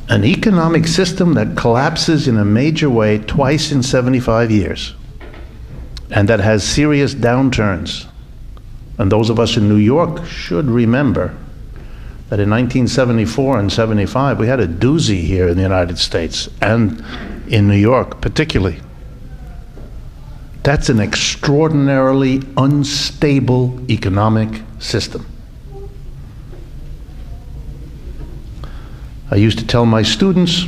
An economic system that collapses in a major way twice in 75 years, and that has serious downturns. And those of us in New York should remember that in 1974 and 75, we had a doozy here in the United States, and in New York particularly. That's an extraordinarily unstable economic system. I used to tell my students,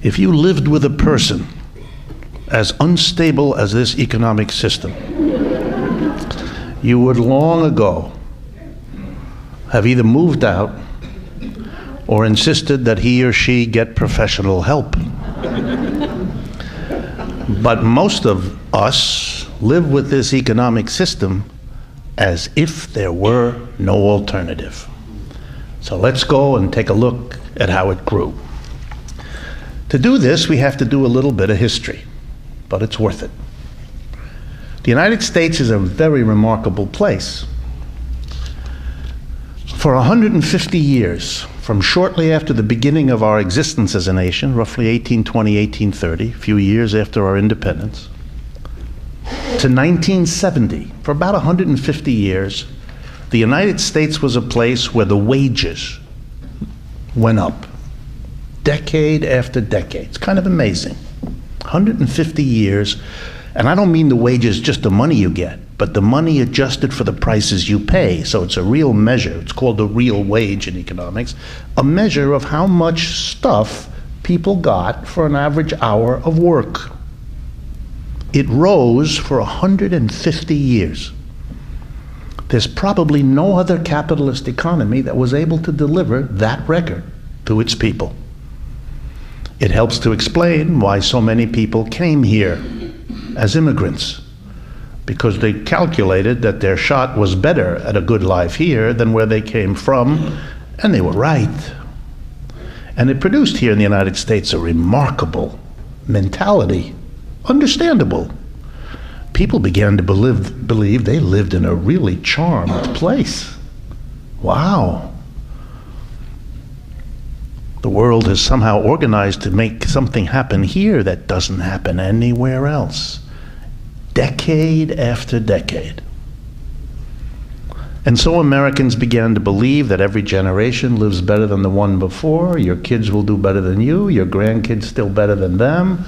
if you lived with a person as unstable as this economic system, you would long ago have either moved out or insisted that he or she get professional help. But most of us live with this economic system as if there were no alternative. So let's go and take a look at how it grew. To do this, we have to do a little bit of history, but it's worth it. The United States is a very remarkable place. For 150 years, from shortly after the beginning of our existence as a nation, roughly 1820, 1830, a few years after our independence, to 1970, for about 150 years, the United States was a place where the wages went up, decade after decade. It's kind of amazing. 150 years, and I don't mean the wages, just the money you get, but the money adjusted for the prices you pay. So it's a real measure. It's called the real wage in economics, a measure of how much stuff people got for an average hour of work. It rose for 150 years. There's probably no other capitalist economy that was able to deliver that record to its people. It helps to explain why so many people came here as immigrants, because they calculated that their shot was better at a good life here than where they came from, and they were right. And it produced here in the United States a remarkable mentality, understandable. People began to believe they lived in a really charmed place. Wow. The world has somehow organized to make something happen here that doesn't happen anywhere else. Decade after decade. And so Americans began to believe that every generation lives better than the one before, your kids will do better than you, your grandkids still better than them,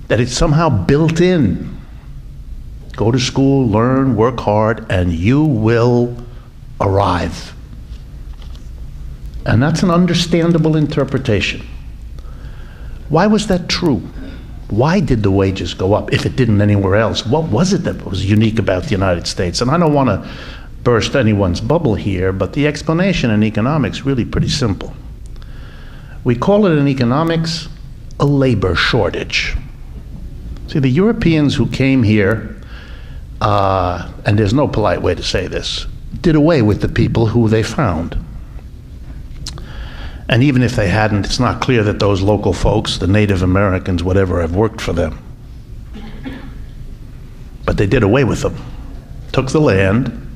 that it's somehow built in. Go to school, learn, work hard, and you will arrive. And that's an understandable interpretation. Why was that true? Why did the wages go up if it didn't anywhere else? What was it that was unique about the United States? And I don't want to burst anyone's bubble here, but the explanation in economics is really pretty simple. We call it in economics a labor shortage. See, the Europeans who came here, and there's no polite way to say this, did away with the people who they found. And even if they hadn't, it's not clear that those local folks, the Native Americans, whatever, have worked for them. But they did away with them, took the land,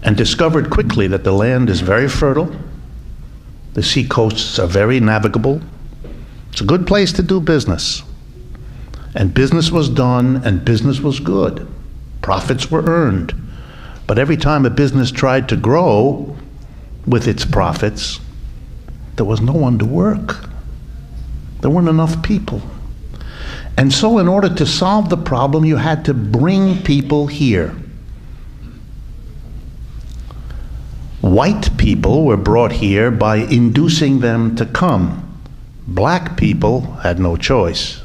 and discovered quickly that the land is very fertile, the sea coasts are very navigable, it's a good place to do business. And business was done, and business was good. Profits were earned. But every time a business tried to grow with its profits, there was no one to work. There weren't enough people. And so in order to solve the problem, you had to bring people here. White people were brought here by inducing them to come. Black people had no choice.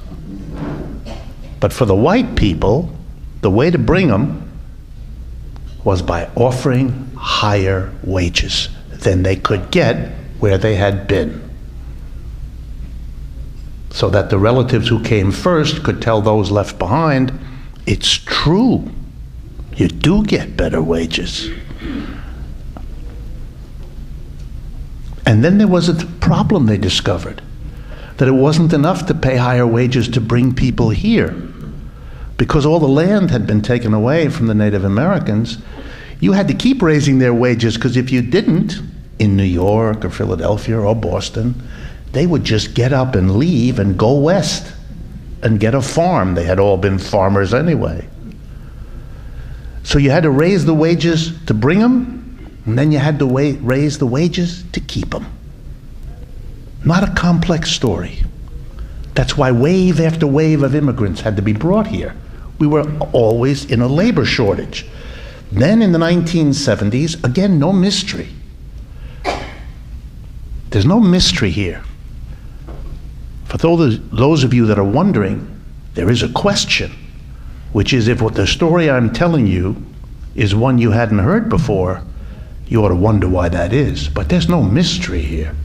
But for the white people, the way to bring them was by offering higher wages than they could get where they had been, so that the relatives who came first could tell those left behind, it's true, you do get better wages. And then there was a problem they discovered, that it wasn't enough to pay higher wages to bring people here. Because all the land had been taken away from the Native Americans, you had to keep raising their wages, because if you didn't, in New York or Philadelphia or Boston, they would just get up and leave and go west and get a farm. They had all been farmers anyway. So you had to raise the wages to bring them, and then you had to raise the wages to keep them. Not a complex story. That's why wave after wave of immigrants had to be brought here. We were always in a labor shortage. Then in the 1970s, again, no mystery. There's no mystery here. For those of you that are wondering, there is a question, which is if what the story I'm telling you is one you hadn't heard before, you ought to wonder why that is. But there's no mystery here.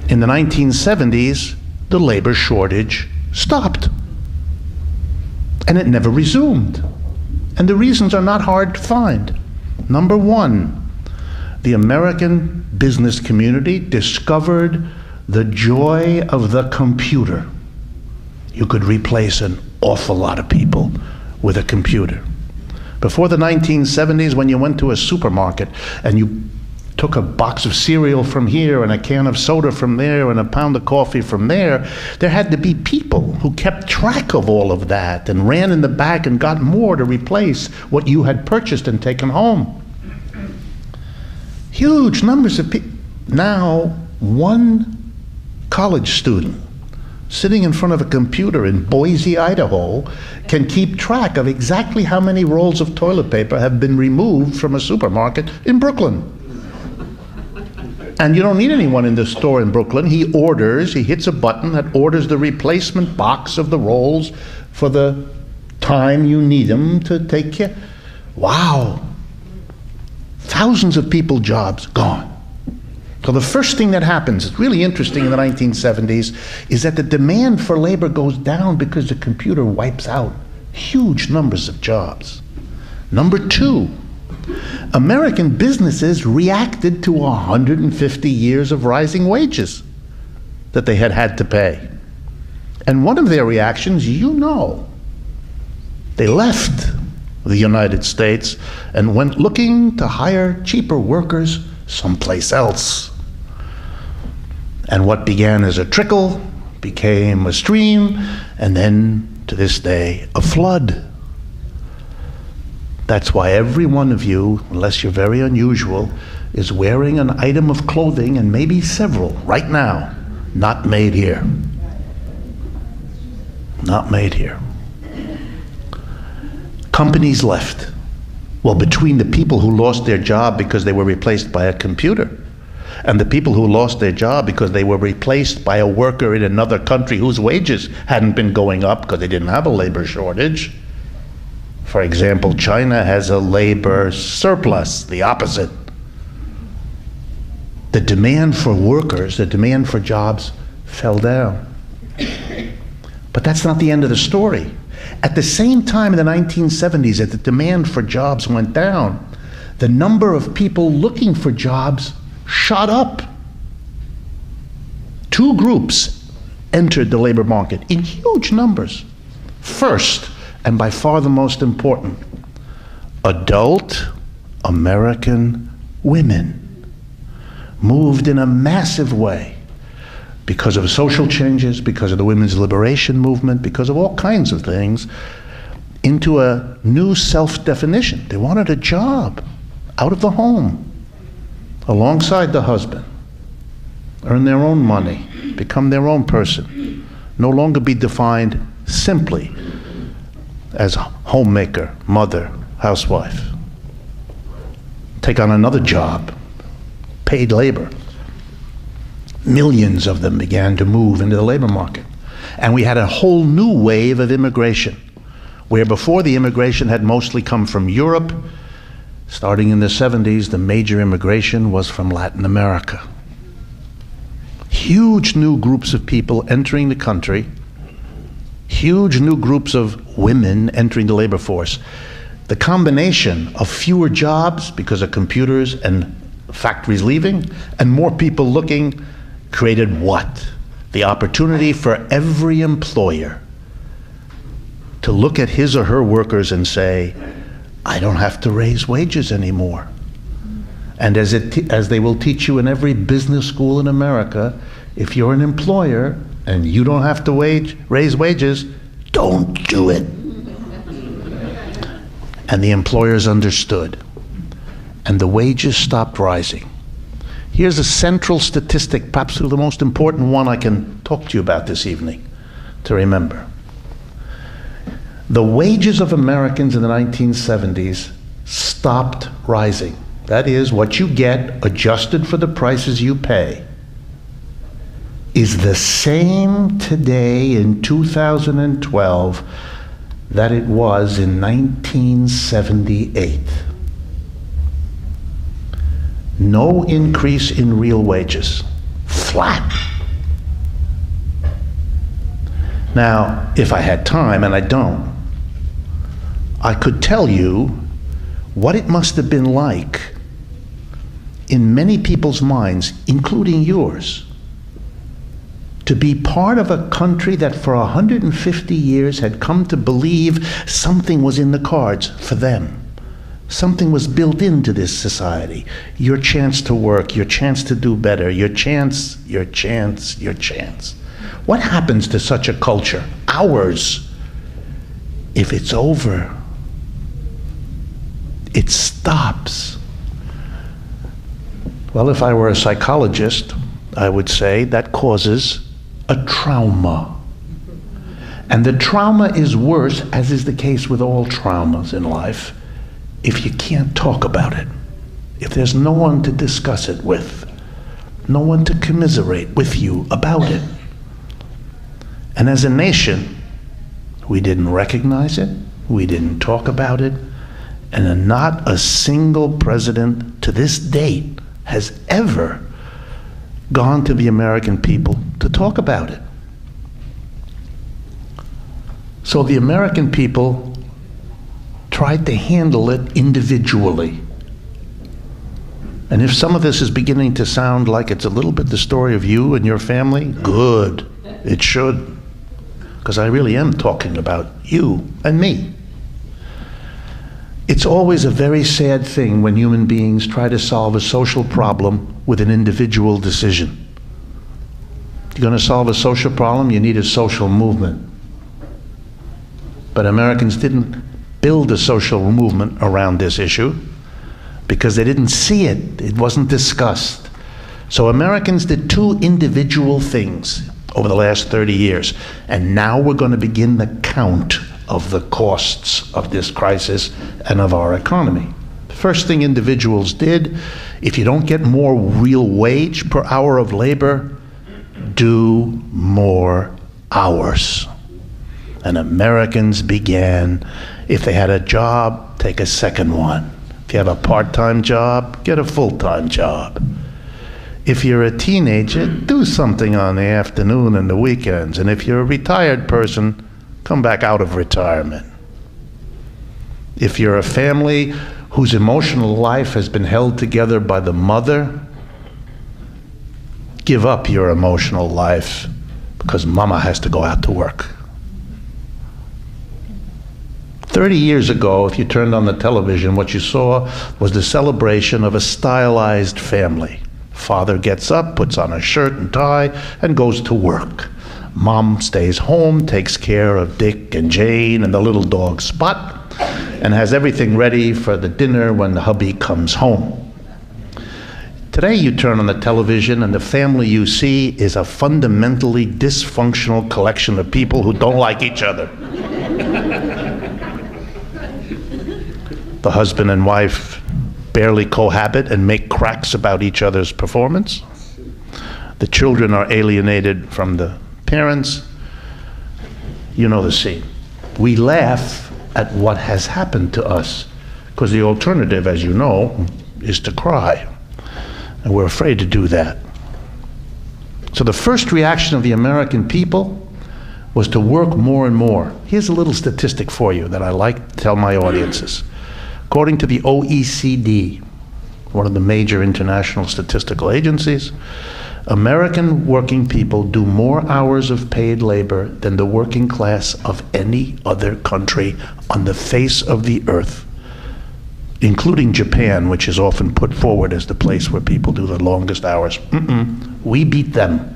In the 1970s, the labor shortage stopped. And it never resumed. And the reasons are not hard to find. Number one, the American business community discovered the joy of the computer. You could replace an awful lot of people with a computer. Before the 1970s, when you went to a supermarket and you took a box of cereal from here and a can of soda from there and a pound of coffee from there had to be people who kept track of all of that and ran in the back and got more to replace what you had purchased and taken home. Huge numbers of people. Now, one college student sitting in front of a computer in Boise, Idaho, can keep track of exactly how many rolls of toilet paper have been removed from a supermarket in Brooklyn. And you don't need anyone in the store in Brooklyn. He hits a button that orders the replacement box of the rolls for the time you need them to take care. Wow. Thousands of people, jobs gone. So the first thing that happens, it's really interesting in the 1970s, is that the demand for labor goes down because the computer wipes out huge numbers of jobs. Number two, American businesses reacted to 150 years of rising wages that they had to pay. And one of their reactions, they left the United States and went looking to hire cheaper workers someplace else. And what began as a trickle became a stream, and then, to this day, a flood. That's why every one of you, unless you're very unusual, is wearing an item of clothing, and maybe several, right now, not made here. Not made here. Companies left. Well, between the people who lost their job because they were replaced by a computer, and the people who lost their job because they were replaced by a worker in another country whose wages hadn't been going up because they didn't have a labor shortage. For example, China has a labor surplus, the opposite. The demand for workers, the demand for jobs fell down. But that's not the end of the story. At the same time in the 1970s that the demand for jobs went down, the number of people looking for jobs shot up. Two groups entered the labor market in huge numbers. First, and by far the most important, adult American women moved in a massive way because of social changes, because of the women's liberation movement, because of all kinds of things, into a new self-definition. They wanted a job out of the home, alongside the husband, earn their own money, become their own person, no longer be defined simply as homemaker, mother, housewife. Take on another job, paid labor. Millions of them began to move into the labor market. And we had a whole new wave of immigration, where before the immigration had mostly come from Europe. Starting in the 70s, the major immigration was from Latin America. Huge new groups of people entering the country, huge new groups of women entering the labor force. The combination of fewer jobs because of computers and factories leaving, and more people looking, created what? The opportunity for every employer to look at his or her workers and say, I don't have to raise wages anymore. And as they will teach you in every business school in America, if you're an employer and you don't have to raise wages, don't do it. And the employers understood. And the wages stopped rising. Here's a central statistic, perhaps the most important one I can talk to you about this evening, to remember. The wages of Americans in the 1970s stopped rising. That is, what you get adjusted for the prices you pay is the same today in 2012 that it was in 1978. No increase in real wages. Flat. Now, if I had time, and I don't, I could tell you what it must have been like in many people's minds, including yours, to be part of a country that for 150 years had come to believe something was in the cards for them. Something was built into this society. Your chance to work, your chance to do better, your chance, your chance, your chance. What happens to such a culture, ours, if it's over? It stops. Well, if I were a psychologist, I would say that causes a trauma. And the trauma is worse, as is the case with all traumas in life, if you can't talk about it, if there's no one to discuss it with, no one to commiserate with you about it. And as a nation, we didn't recognize it, we didn't talk about it, and not a single president to this date has ever gone to the American people to talk about it. So the American people tried to handle it individually. And if some of this is beginning to sound like it's a little bit the story of you and your family, good, it should. Because I really am talking about you and me. It's always a very sad thing when human beings try to solve a social problem with an individual decision. You're going to solve a social problem, you need a social movement. But Americans didn't build a social movement around this issue because they didn't see it. It wasn't discussed. So Americans did two individual things over the last 30 years. And now we're going to begin the count of the costs of this crisis and of our economy. The first thing individuals did, if you don't get more real wage per hour of labor, do more hours. And Americans began, if they had a job, take a second one. If you have a part-time job, get a full-time job. If you're a teenager, do something on the afternoon and the weekends. And if you're a retired person, come back out of retirement. If you're a family whose emotional life has been held together by the mother, give up your emotional life because mama has to go out to work. 30 years ago, if you turned on the television, what you saw was the celebration of a stylized family. Father gets up, puts on a shirt and tie, and goes to work. Mom stays home, takes care of Dick and Jane and the little dog Spot, and has everything ready for the dinner when the hubby comes home. Today you turn on the television and the family you see is a fundamentally dysfunctional collection of people who don't like each other. The husband and wife barely cohabit and make cracks about each other's performance. The children are alienated from the parents. You know the scene. We laugh at what has happened to us because the alternative, as you know, is to cry. And we're afraid to do that. So the first reaction of the American people was to work more and more. Here's a little statistic for you that I like to tell my audiences. According to the OECD, one of the major international statistical agencies, American working people do more hours of paid labor than the working class of any other country on the face of the earth including Japan, which is often put forward as the place where people do the longest hours. We beat them.